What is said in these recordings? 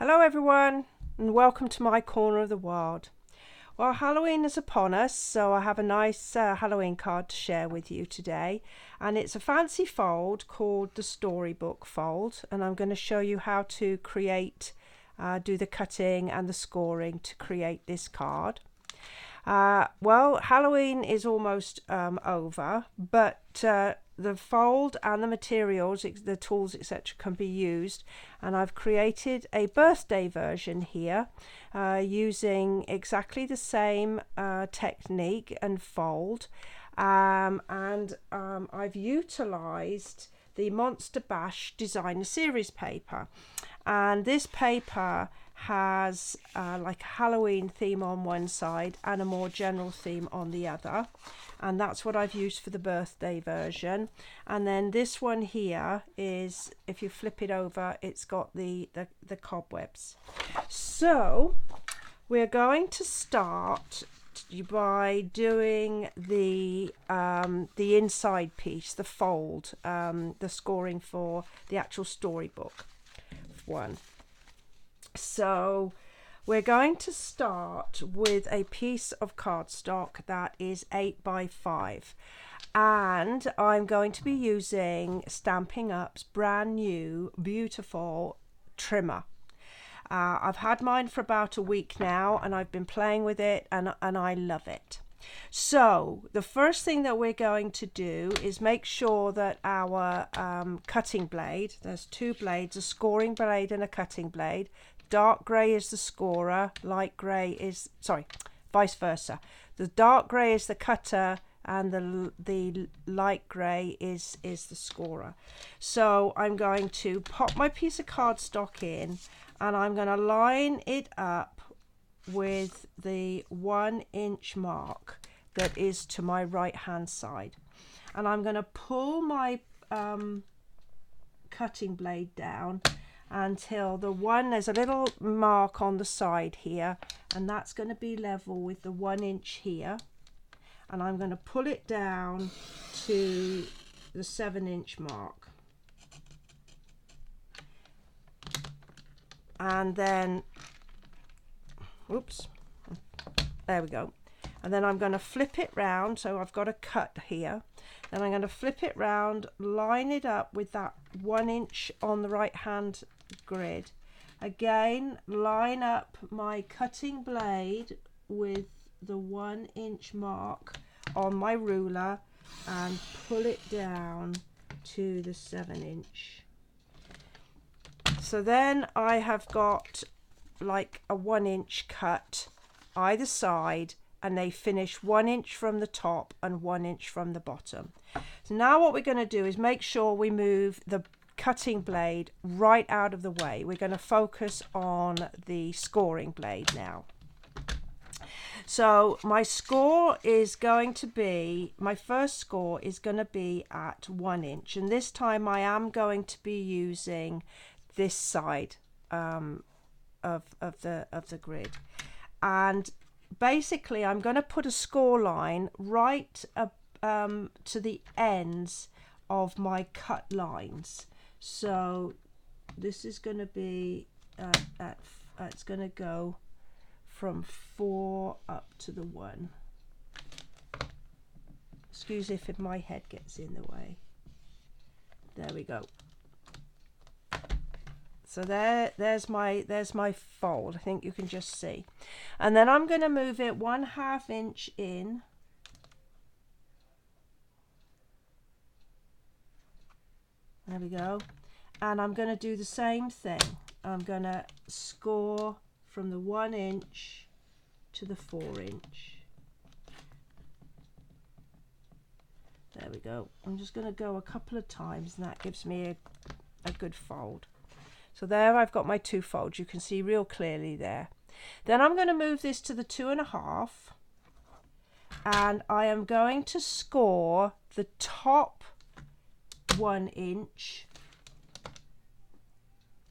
Hello everyone and welcome to my corner of the world. Well, Halloween is upon us, so I have a nice Halloween card to share with you today, and it's a fancy fold called the Storybook fold, and I'm going to show you how to create, do the cutting and the scoring to create this card. Well, Halloween is almost over, but the fold and the materials, the tools, etc. can be used, and I've created a birthday version here using exactly the same technique and fold, and I've utilized the Monster Bash Designer Series paper, and this paper has like a Halloween theme on one side and a more general theme on the other, and that's what I've used for the birthday version. And then this one here is, if you flip it over, it's got the cobwebs. So we're going to start by doing the inside piece, the fold, the scoring for the actual storybook one. So we're going to start with a piece of cardstock that is 8 by 5, and I'm going to be using Stampin' Up's brand new beautiful trimmer. I've had mine for about a week now, and I've been playing with it, and I love it. So the first thing that we're going to do is make sure that our cutting blade, there's two blades, a scoring blade and a cutting blade. Dark grey is the scorer, light grey is, sorry, vice versa. The dark grey is the cutter and the light grey is the scorer. So I'm going to pop my piece of cardstock in, and I'm going to line it up with the 1 inch mark that is to my right hand side, and I'm going to pull my cutting blade down until there's a little mark on the side here, and that's going to be level with the 1 inch here, and I'm going to pull it down to the 7 inch mark, and then oops, there we go. And then I'm going to flip it round, so I've got a cut here. Then I'm going to flip it round, line it up with that 1 inch on the right hand grid. Again, line up my cutting blade with the 1 inch mark on my ruler and pull it down to the 7 inch. So then I have got like a 1 inch cut either side, and they finish 1 inch from the top and 1 inch from the bottom. So now what we're going to do is make sure we move the cutting blade right out of the way. We're going to focus on the scoring blade now. So my score is going to be, my first score is going to be at 1 inch, and this time I am going to be using this side of the grid, and basically I'm going to put a score line right up to the ends of my cut lines. So this is going to be it's going to go from 4 up to the 1. Excuse if my head gets in the way. There we go. So there's my fold. I think you can just see. And then I'm going to move it 1/2 inch in. There we go. And I'm going to do the same thing. I'm going to score from the 1 inch to the 4 inch. There we go. I'm just going to go a couple of times, and that gives me a good fold. So there I've got my 2 folds. You can see real clearly there. Then I'm going to move this to the 2.5, and I am going to score the top 1 inch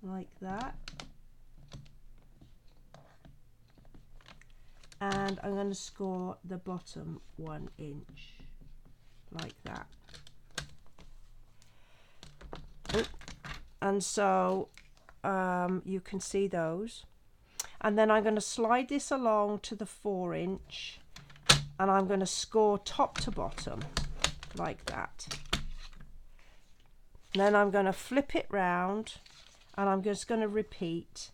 like that, and I'm going to score the bottom 1 inch like that. And so you can see those. And then I'm going to slide this along to the 4-inch, and I'm going to score top to bottom like that. And then I'm going to flip it round, and I'm just going to repeat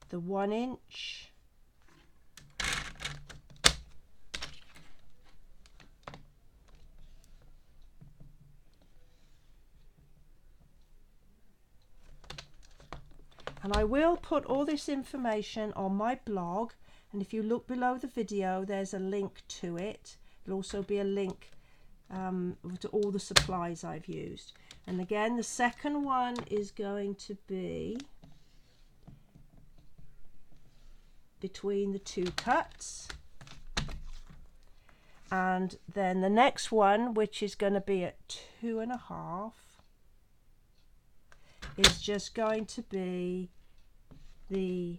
the 1-inch, and I will put all this information on my blog, and if you look below the video there's a link to it. There'll also be a link to all the supplies I've used. And again, the second one is going to be between the 2 cuts, and then the next one, which is going to be at 2.5, is just going to be the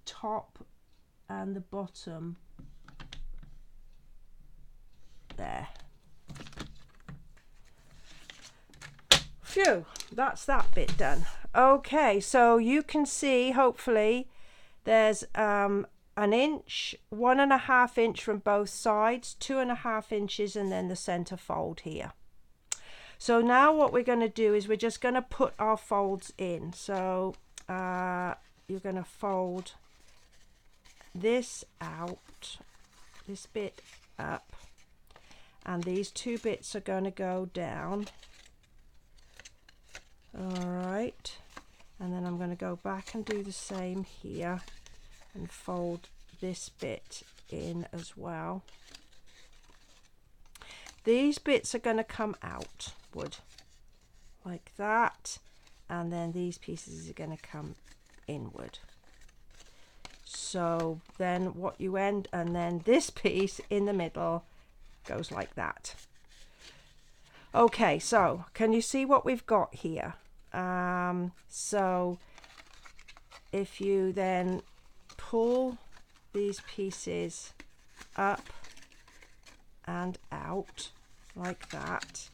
top and the bottom there. Phew, that's that bit done. Okay, so you can see, hopefully, there's an inch, 1.5 inch from both sides, 2.5 inches, and then the center fold here. So now what we're going to do is we're just going to put our folds in. So you're going to fold this out, this bit up, and these 2 bits are going to go down. All right, and then I'm going to go back and do the same here and fold this bit in as well. These bits are going to come outward like that, and then these pieces are going to come inward. So then what you end, and then this piece in the middle goes like that. Okay, so can you see what we've got here? So if you then pull these pieces up and out like that,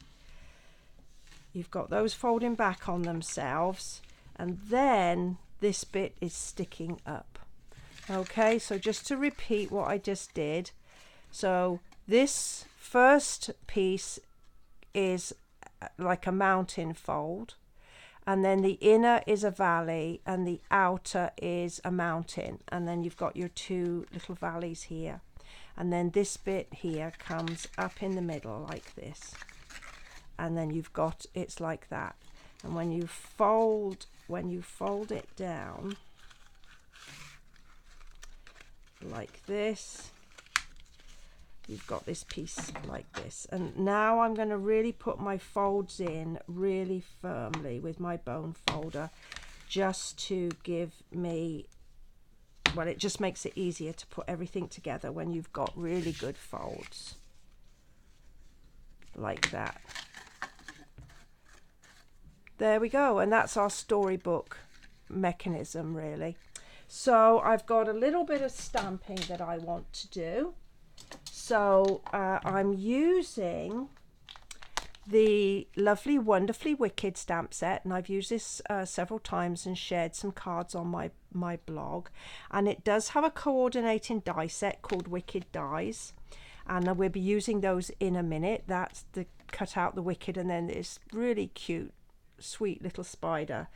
you've got those folding back on themselves, and then this bit is sticking up. Okay, so just to repeat what I just did, so this first piece is like a mountain fold, and then the inner is a valley and the outer is a mountain, and then you've got your 2 little valleys here, and then this bit here comes up in the middle like this, and then you've got, it's like that. And when you fold it down like this, you've got this piece like this. And now I'm going to really put my folds in really firmly with my bone folder, just to give me, well, it just makes it easier to put everything together when you've got really good folds like that. There we go, and that's our storybook mechanism really. So I've got a little bit of stamping that I want to do. So I'm using the lovely Wonderfully Wicked stamp set, and I've used this several times and shared some cards on my blog, and it does have a coordinating die set called Wicked Dies, and we'll be using those in a minute. That's the cut out the wicked, and then this really cute sweet little spider.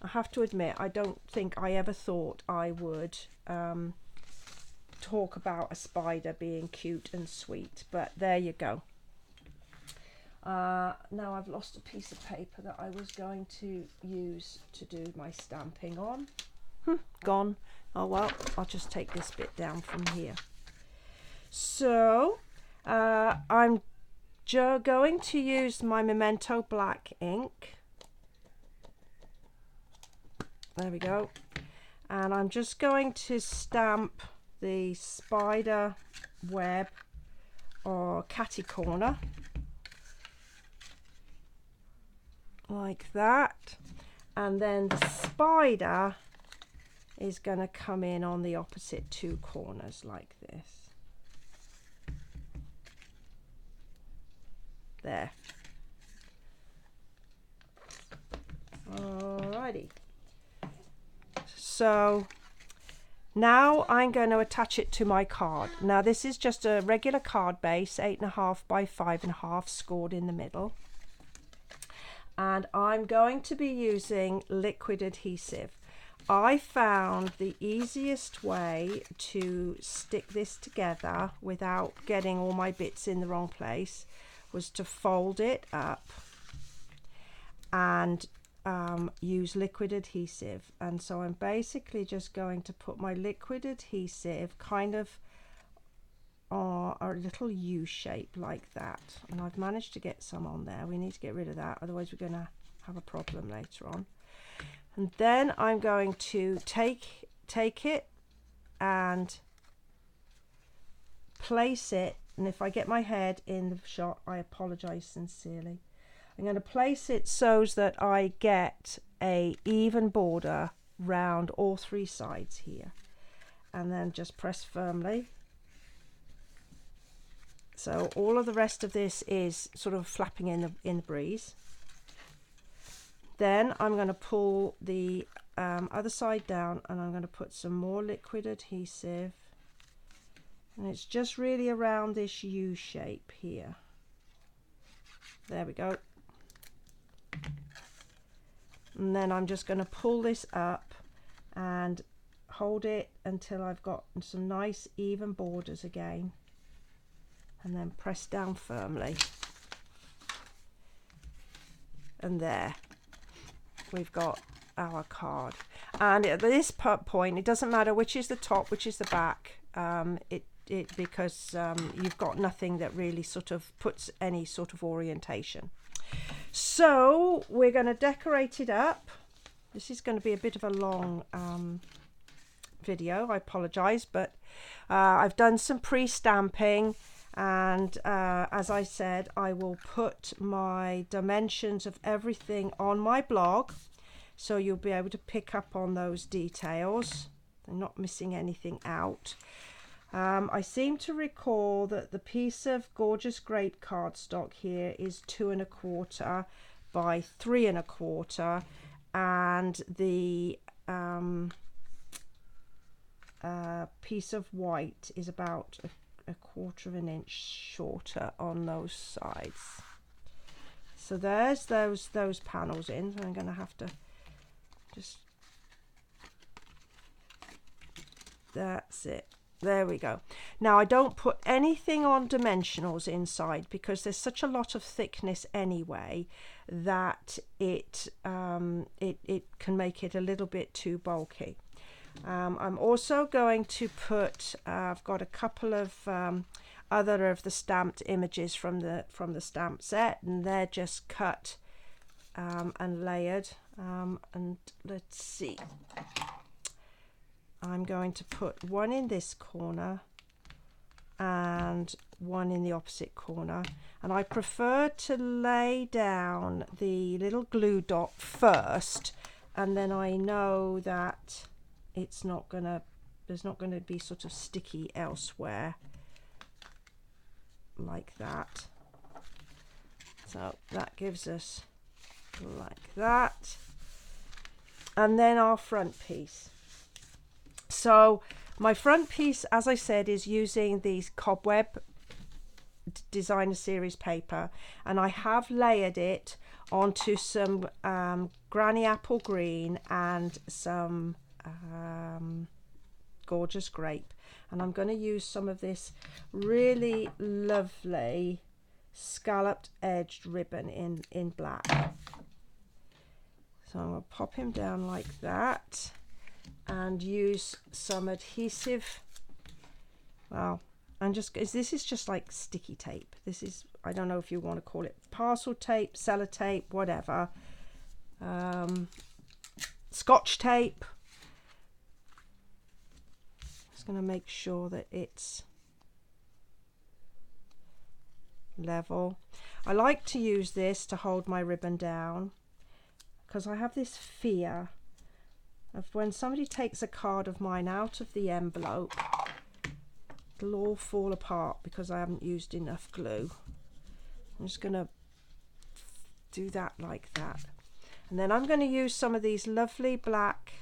I have to admit, I don't think I ever thought I would talk about a spider being cute and sweet, but there you go. Now I've lost a piece of paper that I was going to use to do my stamping on. Gone. Oh well, I'll just take this bit down from here. So I'm going to use my Memento black ink. There we go. And I'm just going to stamp the spider web or catty corner like that, and then the spider is going to come in on the opposite 2 corners like this. There. All Alrighty. So now I'm going to attach it to my card. Now this is just a regular card base, 8.5 by 5.5, scored in the middle. And I'm going to be using liquid adhesive. I found the easiest way to stick this together without getting all my bits in the wrong place was to fold it up and use liquid adhesive. And so I'm basically just going to put my liquid adhesive kind of a little U shape like that, and I've managed to get some on there. We need to get rid of that, otherwise we're going to have a problem later on. And then I'm going to take it and place it, and if I get my head in the shot, I apologize sincerely. I'm going to place it so that I get a even border round all three sides here, and then just press firmly. So all of the rest of this is sort of flapping in the breeze. Then I'm going to pull the other side down, and I'm going to put some more liquid adhesive, and it's just really around this U shape here. There we go. And then I'm just going to pull this up and hold it until I've got some nice even borders again, and then press down firmly. And there we've got our card. And at this point, it doesn't matter which is the top, which is the back, because you've got nothing that really sort of puts any sort of orientation. So we're going to decorate it up. This is going to be a bit of a long video, I apologize, but I've done some pre-stamping, and as I said, I will put my dimensions of everything on my blog, so you'll be able to pick up on those details. I'm not missing anything out. I seem to recall that the piece of gorgeous grape cardstock here is 2.25 by 3.25, and the piece of white is about a 1/4 inch shorter on those sides. So there's those panels in. So I'm going to have to just, that's it. There we go. Now I don't put anything on dimensionals inside because there's such a lot of thickness anyway that it can make it a little bit too bulky. I'm also going to put, I've got a couple of other of the stamped images from the stamp set, and they're just cut and layered. And let's see. I'm going to put one in this corner and one in the opposite corner, and I prefer to lay down the little glue dot first, and then I know that it's not gonna, there's not going to be sort of sticky elsewhere like that. So that gives us like that, and then our front piece. So my front piece, as I said, is using these cobweb designer series paper, and I have layered it onto some granny apple green and some gorgeous grape, and I'm going to use some of this really lovely scalloped edged ribbon in black. So I'm going to pop him down like that and use some adhesive. Well, and just, this is just like sticky tape. This is, I don't know if you want to call it parcel tape, sellotape, whatever. Scotch tape. Just going to make sure that it's level. I like to use this to hold my ribbon down because I have this fear of when somebody takes a card of mine out of the envelope, it'll all fall apart because I haven't used enough glue. I'm just going to do that like that. And then I'm going to use some of these lovely black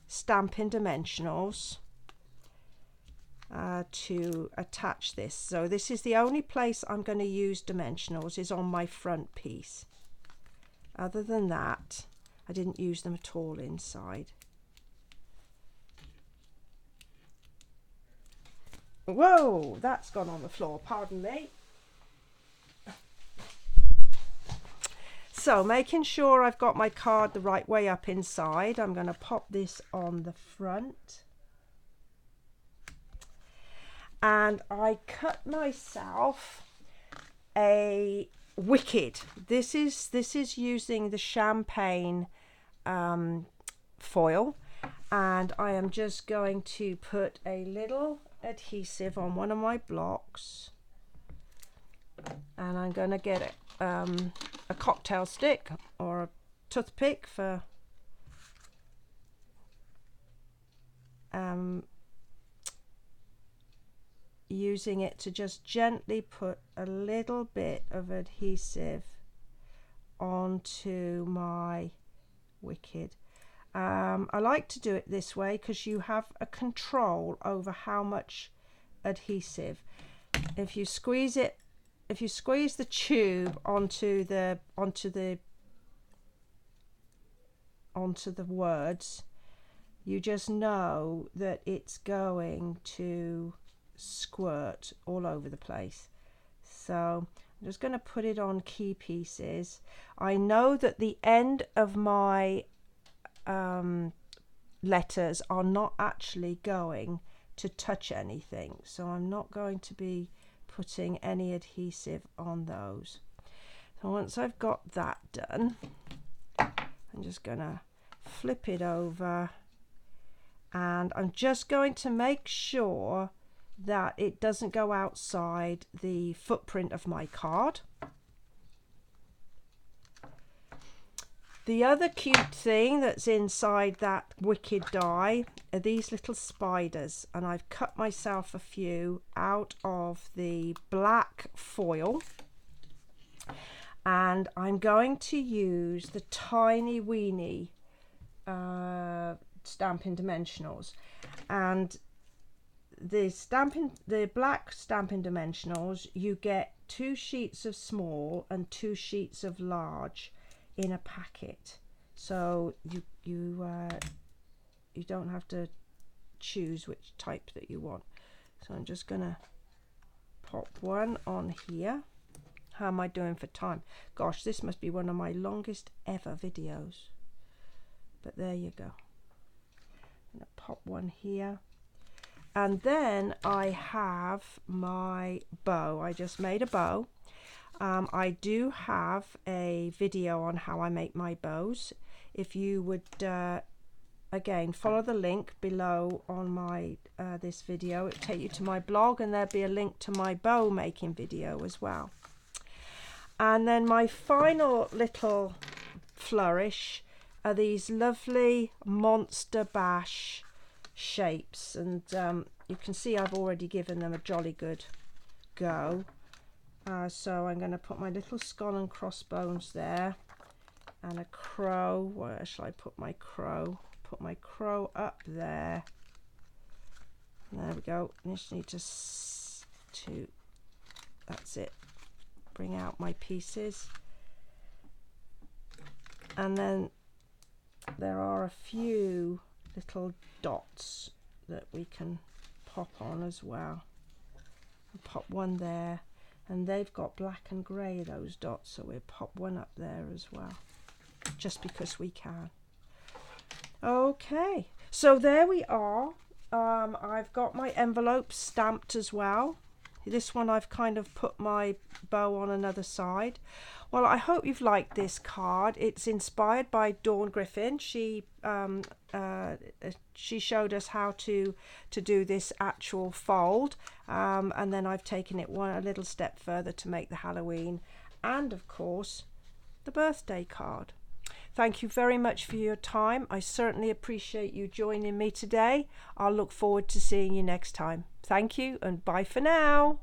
Stampin' Dimensionals to attach this. So this is the only place I'm going to use dimensionals, is on my front piece. Other than that, I didn't use them at all inside. Whoa, that's gone on the floor, pardon me. So making sure I've got my card the right way up inside, I'm going to pop this on the front. And I cut myself a wicked. This is using the champagne foil, and I am just going to put a little adhesive on one of my blocks, and I'm going to get a cocktail stick or a toothpick for using it to just gently put a little bit of adhesive onto my wicked. I like to do it this way because you have a control over how much adhesive. If you squeeze the tube onto the words, you just know that it's going to squirt all over the place. So I'm just going to put it on key pieces. I know that the end of my letters are not actually going to touch anything, so I'm not going to be putting any adhesive on those. So once I've got that done, I'm just going to flip it over, and I'm just going to make sure that it doesn't go outside the footprint of my card. The other cute thing that's inside that wicked die are these little spiders, and I've cut myself a few out of the black foil, and I'm going to use the tiny weeny Stampin' Dimensionals. And the black Stampin' Dimensionals, you get 2 sheets of small and 2 sheets of large in a packet, so you don't have to choose which type that you want. So I'm just gonna pop one on here. How am I doing for time? Gosh, this must be one of my longest ever videos, but there you go. I'm gonna pop one here, and then I have my bow. I just made a bow. I do have a video on how I make my bows. If you would again follow the link below on my this video, it'll take you to my blog, and there'll be a link to my bow making video as well. And then my final little flourish are these lovely Monster Bash shapes, and you can see I've already given them a jolly good go. So I'm going to put my little skull and crossbones there, and a crow. Where shall I put my crow? Put my crow up there. There we go. I just need to that's it. Bring out my pieces, and then there are a few little dots that we can pop on as well. I'll pop one there. And they've got black and grey, those dots, so we'll pop one up there as well, just because we can. Okay, so there we are. I've got my envelope stamped as well. This one I've kind of put my bow on another side. Well, I hope you've liked this card. It's inspired by Dawn Griffin. She showed us how to do this actual fold, and then I've taken it a little step further to make the Halloween and, of course, the birthday card. Thank you very much for your time. I certainly appreciate you joining me today. I'll look forward to seeing you next time. Thank you, and bye for now.